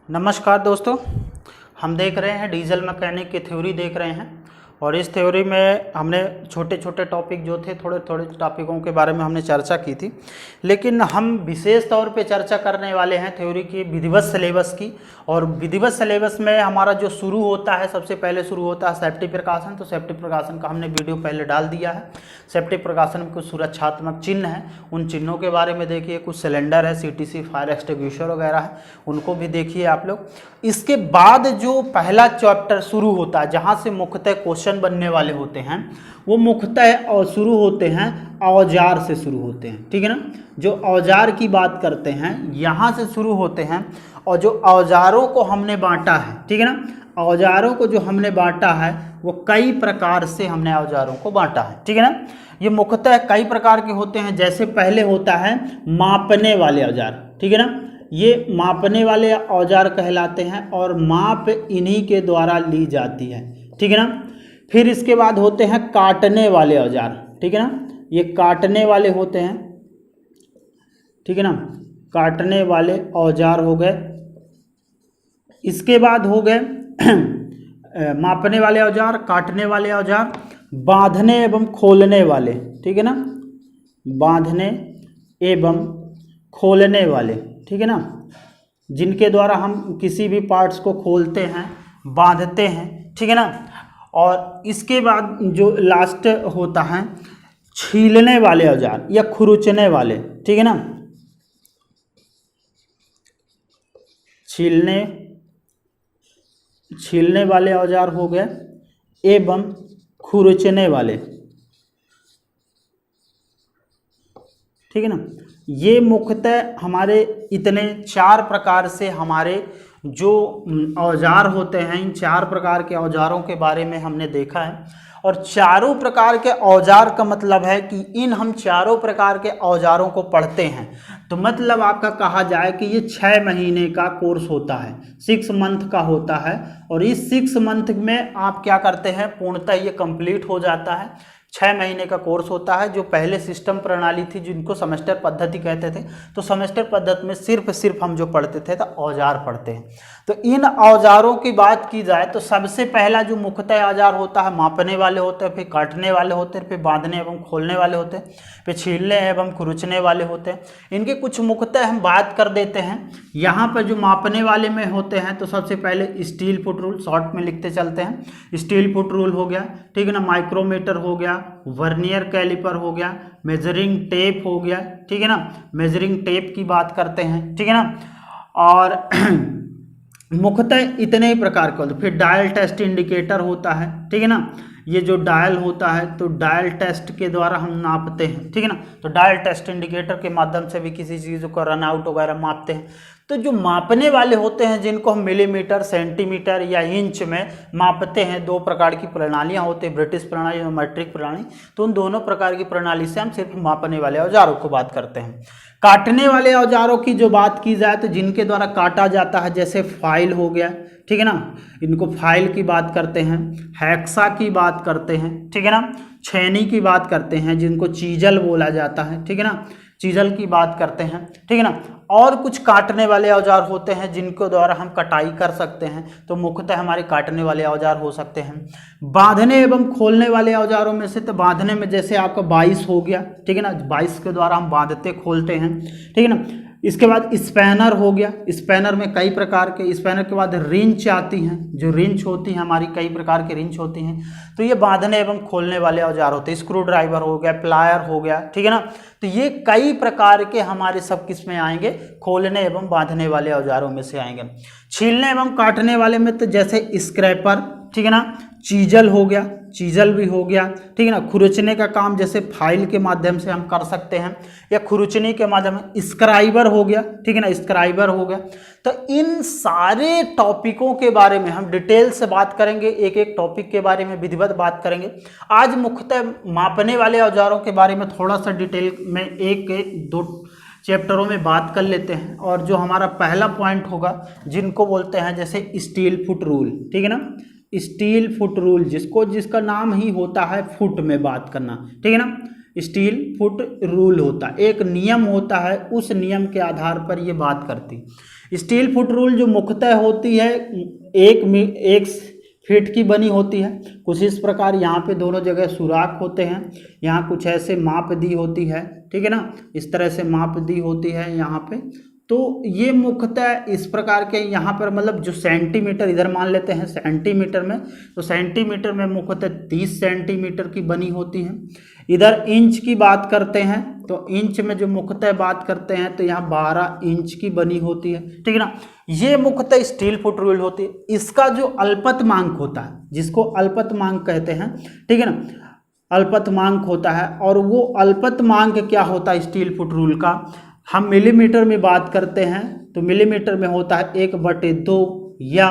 नमस्कार दोस्तों, हम देख रहे हैं डीजल मैकेनिक की थ्योरी देख रहे हैं। और इस थ्योरी में हमने छोटे छोटे टॉपिक जो थे, थोड़े थोड़े टॉपिकों के बारे में हमने चर्चा की थी, लेकिन हम विशेष तौर पे चर्चा करने वाले हैं थ्योरी की विधिवत सिलेबस की। और विधिवत सिलेबस में हमारा जो शुरू होता है, सबसे पहले शुरू होता है सेफ्टी प्रिकॉशन। तो सेफ्टी प्रिकॉशन का हमने वीडियो पहले डाल दिया है। सेफ्टी प्रिकॉशन में कुछ सुरक्षात्मक चिन्ह हैं, उन चिन्हों के बारे में देखिए। कुछ सिलेंडर है, CTC फायर एक्सटिंग्विशर वगैरह है, उनको भी देखिए आप लोग। इसके बाद जो पहला चैप्टर शुरू होता है, जहाँ से मुख्यतः क्वेश्चन बनने वाले होते हैं, वो मुख्यतः और शुरू होते हैं औजार से शुरू होते हैं, ठीक है ना। जो औजार की बात करते हैं यहाँ से शुरू होते हैं। और जो औजारों को हमने बांटा है, ठीक है ना, औजारों को जो हमने बांटा है वो कई प्रकार से हमने औजारों को बांटा है, ठीक है ना। ये मुख्यतः कई प्रकार के होते हैं। जैसे पहले होता है मापने वाले औजार, ठीक है ना, ये मापने वाले औजार कहलाते हैं और माप इन्हीं के द्वारा ली जाती है, ठीक है ना। फिर इसके बाद होते हैं काटने वाले औजार, ठीक है ना, ये काटने वाले होते हैं, ठीक है ना, काटने वाले औजार हो गए। इसके बाद हो गए मापने वाले औजार, काटने वाले औजार, बांधने एवं खोलने वाले, ठीक है ना, बांधने एवं खोलने वाले, ठीक है ना, जिनके द्वारा हम किसी भी पार्ट्स को खोलते हैं, बांधते हैं, ठीक है ना। और इसके बाद जो लास्ट होता है छीलने वाले औजार या खुरचने वाले, ठीक है ना, छीलने वाले औजार हो गए एवं खुरचने वाले, ठीक है ना। ये मुख्यतः हमारे इतने 4 प्रकार से हमारे जो औजार होते हैं, इन 4 प्रकार के औजारों के बारे में हमने देखा है। और चारों प्रकार के औजार का मतलब है कि इन हम चारों प्रकार के औजारों को पढ़ते हैं तो मतलब आपका कहा जाए कि ये 6 महीने का कोर्स होता है, 6 मंथ का होता है। और इस 6 मंथ में आप क्या करते हैं, पूर्णतः ये कंप्लीट हो जाता है। 6 महीने का कोर्स होता है। जो पहले सिस्टम प्रणाली थी जिनको सेमेस्टर पद्धति कहते थे, तो सेमेस्टर पद्धति में सिर्फ हम जो पढ़ते थे तो औजार पढ़ते हैं। तो इन औजारों की बात की जाए तो सबसे पहला जो मुख्यतः औजार होता है मापने वाले होते हैं, फिर काटने वाले होते हैं, फिर बांधने एवं खोलने वाले होते हैं, फिर छीलने एवं खुरचने वाले होते हैं। इनके कुछ मुख्यतः हम बात कर देते हैं। यहाँ पर जो मापने वाले में होते हैं तो सबसे पहले स्टील फुट रूल, शॉर्ट में लिखते चलते हैं। स्टील फुट रूल हो गया, ठीक है ना, माइक्रोमीटर हो गया, वर्नियर कैलिपर हो गया, मेजरिंग टेप हो गया, ठीक है ना, मेजरिंग टेप की बात करते हैं, ठीक है ना। और मुख्यतः इतने ही प्रकार के होते हैं। फिर डायल टेस्ट इंडिकेटर होता है, ठीक है ना, ये जो डायल होता है तो डायल टेस्ट के द्वारा हम नापते हैं, ठीक है ना। तो डायल टेस्ट इंडिकेटर के माध्यम से भी किसी चीज़ को रन आउट वगैरह मापते हैं। तो जो मापने वाले होते हैं जिनको हम मिलीमीटर, सेंटीमीटर या इंच में मापते हैं, 2 प्रकार की प्रणालियां होती हैं, ब्रिटिश प्रणाली और मीट्रिक प्रणाली। तो उन दोनों प्रकार की प्रणाली से हम सिर्फ मापने वाले औजारों को बात करते हैं। काटने वाले औजारों की जो बात की जाए तो जिनके द्वारा काटा जाता है, जैसे फाइल हो गया, ठीक है ना, इनको फाइल की बात करते हैं, हैक्सा की बात करते हैं, ठीक है ना, छेनी की बात करते हैं जिनको चीजल बोला जाता है, ठीक है ना, चीजल की बात करते हैं, ठीक है ना। और कुछ काटने वाले औजार होते हैं जिनको द्वारा हम कटाई कर सकते हैं, तो मुख्यतः हमारे काटने वाले औजार हो सकते हैं। बांधने एवं खोलने वाले औजारों में से तो बांधने में जैसे आपका 22 हो गया, ठीक है ना, 22 के द्वारा हम बांधते खोलते हैं, ठीक है ना। इसके बाद स्पैनर हो गया, स्पैनर में कई प्रकार के, स्पैनर के बाद रिंच आती हैं, जो रिंच होती हैं हमारी, कई प्रकार के रिंच होती हैं। तो ये बांधने एवं खोलने वाले औजार होते हैं। स्क्रू ड्राइवर हो गया, प्लायर हो गया, ठीक है ना। तो ये कई प्रकार के हमारे सब किस में आएंगे, खोलने एवं बांधने वाले औजारों में से आएंगे। छीलने एवं काटने वाले में तो जैसे स्क्रैपर, ठीक है ना, चीजल हो गया, चीजल भी हो गया, ठीक है ना। खुरचने का काम जैसे फाइल के माध्यम से हम कर सकते हैं या खुरचने के माध्यम से स्क्राइबर हो गया, ठीक है ना, स्क्राइबर हो गया। तो इन सारे टॉपिकों के बारे में हम डिटेल से बात करेंगे, एक एक टॉपिक के बारे में विधिवत बात करेंगे। आज मुख्यतः मापने वाले औजारों के बारे में थोड़ा सा डिटेल में एक दो चैप्टरों में बात कर लेते हैं। और जो हमारा पहला पॉइंट होगा जिनको बोलते हैं जैसे स्टील फुट रूल, ठीक है ना, स्टील फुट रूल, जिसका नाम ही होता है फुट में बात करना, ठीक है ना। स्टील फुट रूल होता है, एक नियम होता है, उस नियम के आधार पर ये बात करती। स्टील फुट रूल जो मुख्यतः होती है एक फीट की बनी होती है। कुछ इस प्रकार यहाँ पे दोनों जगह सुराख होते हैं, यहाँ कुछ ऐसे माप दी होती है, ठीक है ना, इस तरह से माप दी होती है यहाँ पे। तो ये मुख्यतः इस प्रकार के यहाँ पर मतलब जो सेंटीमीटर इधर मान लेते हैं सेंटीमीटर में, तो सेंटीमीटर में मुख्यतः 30 सेंटीमीटर की बनी होती है। इधर इंच की बात करते हैं तो इंच में जो मुख्यतः बात करते हैं तो यहाँ 12 इंच की बनी होती है, ठीक है ना। ये मुख्यतः स्टील फुट रूल होती है। इसका जो अल्पतमांक होता है, जिसको अल्पतमांक कहते हैं, ठीक है ना, अल्पतमांक होता है। और वो अल्पतमांक क्या होता है स्टील फुट रूल का, हम मिलीमीटर में बात करते हैं तो मिलीमीटर में होता है 1/2 या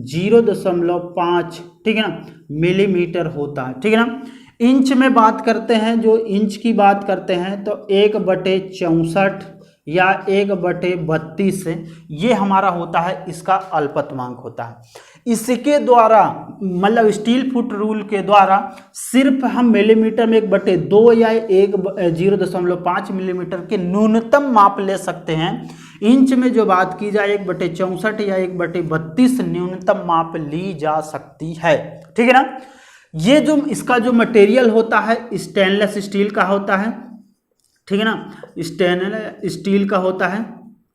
0.5, ठीक है ना, मिलीमीटर होता है, ठीक है ना। इंच में बात करते हैं, जो इंच की बात करते हैं तो 1/64 या 1/32 ये हमारा होता है, इसका अल्पतमांक होता है। इसके द्वारा मतलब स्टील फुट रूल के द्वारा सिर्फ हम मिलीमीटर में 1/2 या 0.5 मिलीमीटर के न्यूनतम माप ले सकते हैं। इंच में जो बात की जाए 1/64 या 1/32 न्यूनतम माप ली जा सकती है, ठीक है ना। ये जो इसका जो मटेरियल होता है स्टेनलेस स्टील का होता है, ठीक है ना, स्टेनलेस स्टील का होता है,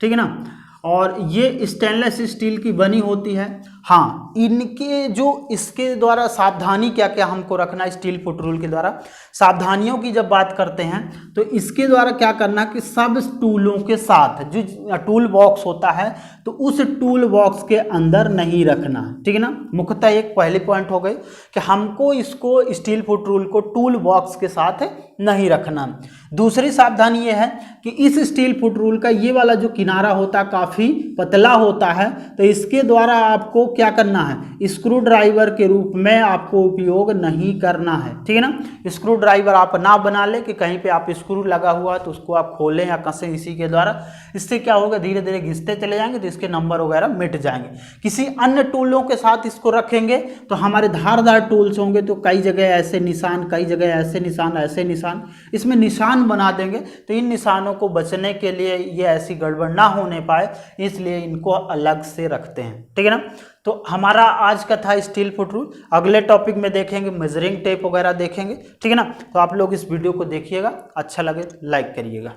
ठीक है ना। और ये स्टेनलेस स्टील की बनी होती है। हाँ, इनके जो इसके द्वारा सावधानी क्या क्या हमको रखना है स्टील फुट रूल के द्वारा, सावधानियों की जब बात करते हैं तो इसके द्वारा क्या करना कि सब टूलों के साथ जो टूल बॉक्स होता है तो उस टूल बॉक्स के अंदर नहीं रखना, ठीक है ना। मुख्यतः एक पहली पॉइंट हो गई कि हमको इसको स्टील फुट रूल को टूल बॉक्स के साथ नहीं रखना। दूसरी सावधानी ये है कि इस स्टील फुट रूल का ये वाला जो किनारा होता है काफ़ी पतला होता है, तो इसके द्वारा आपको क्या करना है, स्क्रू ड्राइवर के रूप में आपको उपयोग नहीं करना है, ठीक है ना। स्क्रू ड्राइवर आप ना बना ले कि कहीं पे आप स्क्रू लगा हुआ है तो उसको आप खोलें या कसें इसी के द्वारा, इससे क्या होगा धीरे धीरे घिसते चले जाएंगे तो इसके नंबर वगैरह मिट जाएंगे। किसी अन्य टूलों के साथ इसको रखेंगे तो हमारे धारदार टूल्स होंगे तो कई जगह ऐसे निशान, कई जगह ऐसे निशान, ऐसे निशान, इसमें निशान बना देंगे। तो इन निशानों को बचने के लिए ये ऐसी गड़बड़ ना होने पाए इसलिए इनको अलग से रखते हैं, ठीक है ना। तो हमारा आज का था स्टील फुट रूल। अगले टॉपिक में देखेंगे मेजरिंग टेप वगैरह देखेंगे, ठीक है ना। तो आप लोग इस वीडियो को देखिएगा, अच्छा लगे लाइक करिएगा।